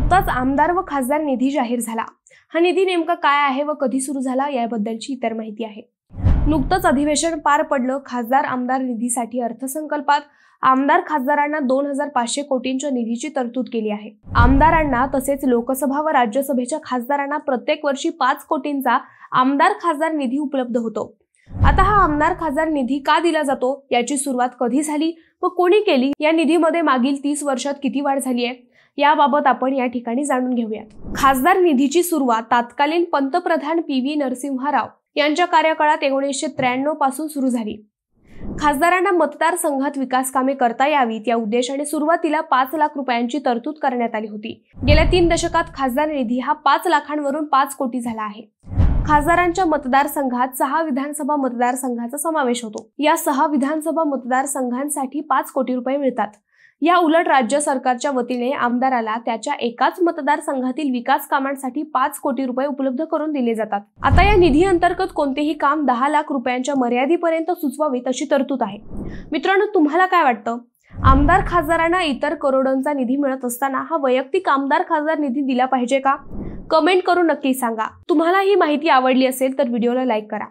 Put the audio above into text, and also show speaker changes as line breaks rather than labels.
नुकताच आमदार व खासदार निधी जाहीर झाला। हा निधी नेमका काय आहे व कधी सुरू झाला याबद्दलची इतर माहिती आहे। नुकतंच अधिवेशन पार पडलं। खासदार आमदार निधीसाठी अर्थसंकल्पात आमदार खासदारांना 2500 कोटींच्या निधीची तरतूद केली आहे। आमदारांना तसेच लोकसभा व राज्यसभेच्या खासदारांना प्रत्येक वर्षी 5 कोटींचा आमदार खासदार निधी उपलब्ध होतो। आता हा आमदार खासदार निधी का दिला जातो, याची सुरुवात कधी झाली व कोणी केली, या निधीमध्ये मागील 30 वर्षात किती वाढ झाली आहे याबाबत आपण या ठिकाणी जाणून घेऊयात। खासदार निधीची सुरुवात तत्कालीन पंतप्रधान PV नरसिंह राव यांच्या कार्यकाळात 1993 पासून सुरू झाली। खासदारांना मतदारसंघात विकास कामे करता यावीत या उद्देशाने सुरुवातीला 5 लाख रुपयांची तरतूद करण्यात आली होती। गेल्या 3 दशकात खासदार निधी हा 5 लाखांवरून 5 कोटी झाला आहे। खासदारांच्या मतदारसंघात 6 विधानसभा मतदारसंघाचा समावेश होतो। या 6 विधानसभा मतदारसंघांसाठी 5 कोटी रुपये मिळतात। या उलट राज्य सरकारच्या वतीने आमदाराला त्याच्या एकाच मतदारसंघातील विकास कामांसाठी 5 कोटी रुपये उपलब्ध करून दिले जातात। आता या निधी अंतर्गत कोणतेही काम 10 लाख रुपयांच्या मर्यादेपर्यंत सुचवावीत अशी तरतूद आहे। मित्रांनो, तुम्हाला काय वाटतं? आमदार खासदारांना इतर करोडोंचा निधी मिळत असताना हा वैयक्तिक आमदार खासदार निधी दिला पाहिजे का? कमेंट करून नक्की सांगा। तुम्हाला ही माहिती आवडली असेल तर व्हिडिओला लाईक करा।